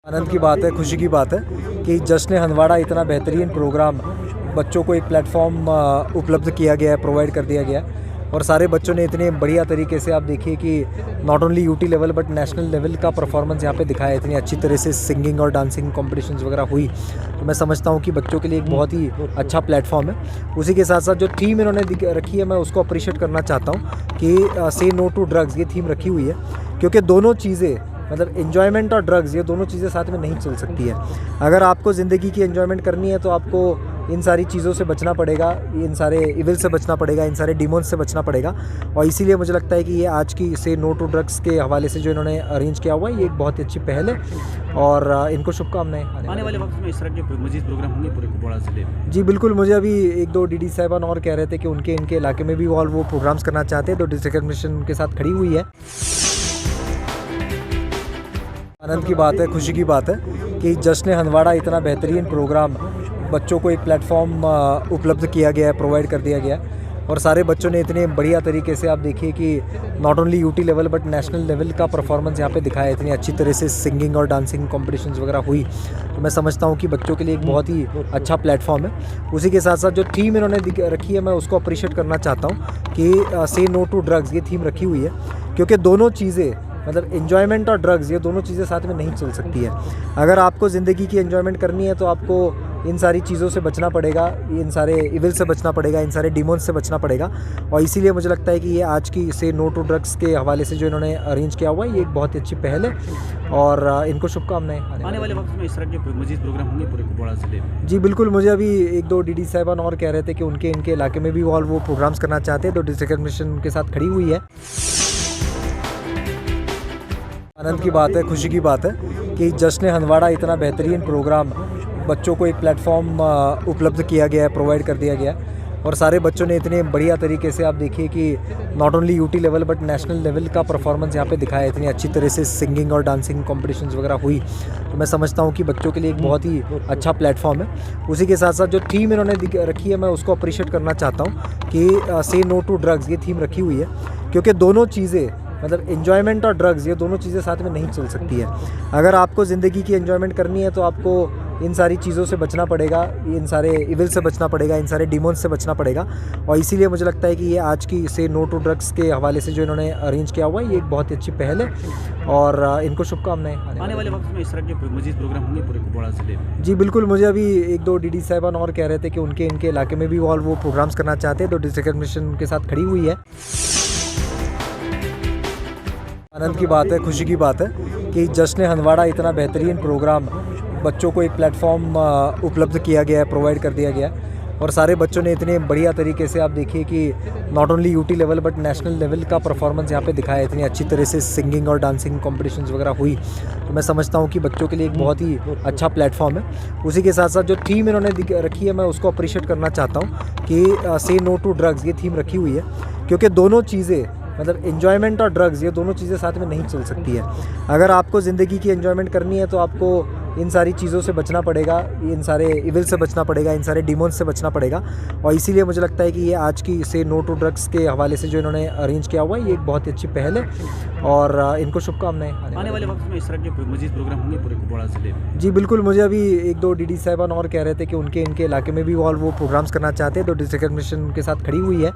आनंद की बात है, खुशी की बात है कि जश्न हंदवाड़ा इतना बेहतरीन प्रोग्राम, बच्चों को एक प्लेटफॉर्म उपलब्ध किया गया है, प्रोवाइड कर दिया गया है। और सारे बच्चों ने इतने बढ़िया तरीके से, आप देखिए कि not only UT level but national level का परफॉर्मेंस यहाँ पे दिखाया। इतनी अच्छी तरह से सिंगिंग और डांसिंग कॉम्पिटिशन्स वगैरह हुई, तो मैं समझता हूँ कि बच्चों के लिए एक बहुत ही अच्छा प्लेटफॉर्म है। उसी के साथ साथ जो थीम इन्होंने रखी है, मैं उसको अप्रिशिएट करना चाहता हूँ कि से नो टू ड्रग्स, ये थीम रखी हुई है, क्योंकि दोनों चीज़ें, मतलब एन्जॉयमेंट और ड्रग्स, ये दोनों चीज़ें साथ में नहीं चल सकती है। अगर आपको ज़िंदगी की एन्जॉयमेंट करनी है तो आपको इन सारी चीज़ों से बचना पड़ेगा, इन सारे इविल से बचना पड़ेगा, इन सारे डिमोन्स से बचना पड़ेगा। और इसीलिए मुझे लगता है कि ये आज की से नो टू ड्रग्स के हवाले से जो इन्होंने अरेंज किया हुआ है, ये एक बहुत ही अच्छी पहल है और इनको शुभकामनाएं। आने वाले वक्त में इस तरह के मजीद प्रोग्राम होंगे पूरे कुपवाड़ा जिले में? जी बिल्कुल, मुझे अभी एक दो डीडी साहिबान और कह रहे थे कि इनके इलाके में भी वो प्रोग्राम्स करना चाहते हैं, तो डिस्ट्रिक्ट एडमिनिस्ट्रेशन उनके साथ खड़ी हुई है। आनंद की बात है, खुशी की बात है कि जश्न हंदवाड़ा इतना बेहतरीन प्रोग्राम, बच्चों को एक प्लेटफॉर्म उपलब्ध किया गया है, प्रोवाइड कर दिया गया है। और सारे बच्चों ने इतने बढ़िया तरीके से, आप देखिए कि not only UT level but national level का परफॉर्मेंस यहाँ पे दिखाया। इतनी अच्छी तरह से सिंगिंग और डांसिंग कॉम्पिटिशन्स वगैरह हुई, तो मैं समझता हूँ कि बच्चों के लिए एक बहुत ही अच्छा प्लेटफॉर्म है। उसी के साथ साथ जो थीम इन्होंने रखी है, मैं उसको अप्रिशिएट करना चाहता हूँ कि से नो टू ड्रग्स, ये थीम रखी हुई है, क्योंकि दोनों चीज़ें, मतलब एन्जॉयमेंट और ड्रग्स, ये दोनों चीज़ें साथ में नहीं चल सकती है। अगर आपको ज़िंदगी की एन्जॉयमेंट करनी है तो आपको इन सारी चीज़ों से बचना पड़ेगा, इन सारे इविल से बचना पड़ेगा, इन सारे डिमोन्स से बचना पड़ेगा। और इसीलिए मुझे लगता है कि ये आज की से नो टू ड्रग्स के हवाले से जो इन्होंने अरेंज किया हुआ है, ये एक बहुत ही अच्छी पहल है और इनको शुभकामनाएं। आने वाले वक्त में इस तरह के मजीद प्रोग्राम होंगे पूरे कुपवाड़ा जिले में? जी बिल्कुल, मुझे अभी एक दो डीडी साहिबान और कह रहे थे कि इनके इलाके में भी वो प्रोग्राम्स करना चाहते हैं, तो डिस्ट्रिक्ट एडमिनिस्ट्रेशन उनके साथ खड़ी हुई है। आनंद की बात है, खुशी की बात है कि जश्न हंदवाड़ा इतना बेहतरीन प्रोग्राम, बच्चों को एक प्लेटफॉर्म उपलब्ध किया गया है, प्रोवाइड कर दिया गया है। और सारे बच्चों ने इतने बढ़िया तरीके से, आप देखिए कि not only UT level but national level का परफॉर्मेंस यहाँ पे दिखाया। इतनी अच्छी तरह से सिंगिंग और डांसिंग कॉम्पिटिशन्स वगैरह हुई, तो मैं समझता हूँ कि बच्चों के लिए एक बहुत ही अच्छा प्लेटफॉर्म है। उसी के साथ साथ जो थीम इन्होंने रखी है, मैं उसको अप्रिशिएट करना चाहता हूँ कि से नो टू ड्रग्स, ये थीम रखी हुई है, क्योंकि दोनों चीज़ें, मतलब एन्जॉयमेंट और ड्रग्स, ये दोनों चीज़ें साथ में नहीं चल सकती है। अगर आपको ज़िंदगी की एन्जॉयमेंट करनी है तो आपको इन सारी चीज़ों से बचना पड़ेगा, इन सारे इविल से बचना पड़ेगा, इन सारे डिमोन्स से बचना पड़ेगा। और इसीलिए मुझे लगता है कि ये आज की से नो टू ड्रग्स के हवाले से जो इन्होंने अरेंज किया हुआ है, ये एक बहुत ही अच्छी पहल है और इनको शुभकामनाएं। आने वाले वक्त में इस तरह के मजीद प्रोग्राम होंगे पूरे कुपवाड़ा जिले में? जी बिल्कुल, मुझे अभी एक दो डीडी साहिबान और कह रहे थे कि इनके इलाके में भी वो प्रोग्राम्स करना चाहते हैं, तो डिस्ट्रिक्ट एडमिनिस्ट्रेशन उनके साथ खड़ी हुई है। आनंद की बात है, खुशी की बात है कि जश्न हंदवाड़ा इतना बेहतरीन प्रोग्राम, बच्चों को एक प्लेटफॉर्म उपलब्ध किया गया है, प्रोवाइड कर दिया गया है। और सारे बच्चों ने इतने बढ़िया तरीके से, आप देखिए कि not only UT level but national level का परफॉर्मेंस यहाँ पे दिखाया। इतनी अच्छी तरह से सिंगिंग और डांसिंग कॉम्पिटिशन्स वगैरह हुई, तो मैं समझता हूँ कि बच्चों के लिए एक बहुत ही अच्छा प्लेटफॉर्म है। उसी के साथ साथ जो थीम इन्होंने रखी है, मैं उसको अप्रिशिएट करना चाहता हूँ कि से नो टू ड्रग्स, ये थीम रखी हुई है, क्योंकि दोनों चीज़ें, मतलब एन्जॉयमेंट और ड्रग्स, ये दोनों चीज़ें साथ में नहीं चल सकती है। अगर आपको ज़िंदगी की एन्जॉयमेंट करनी है तो आपको इन सारी चीज़ों से बचना पड़ेगा, इन सारे इविल से बचना पड़ेगा, इन सारे डिमोन्स से बचना पड़ेगा। और इसीलिए मुझे लगता है कि ये आज की से नो टू ड्रग्स के हवाले से जो इन्होंने अरेंज किया हुआ है, ये एक बहुत ही अच्छी पहल है और इनको शुभकामनाएं। आने वाले वक्त में इस तरह के मजीद प्रोग्राम होंगे पूरे कुपवाड़ा जिले में? जी बिल्कुल, मुझे अभी एक दो डीडी साहिबान और कह रहे थे कि इनके इलाके में भी वो प्रोग्राम्स करना चाहते हैं, तो डिस्ट्रिक्ट एडमिनिस्ट्रेशन उनके साथ खड़ी हुई है।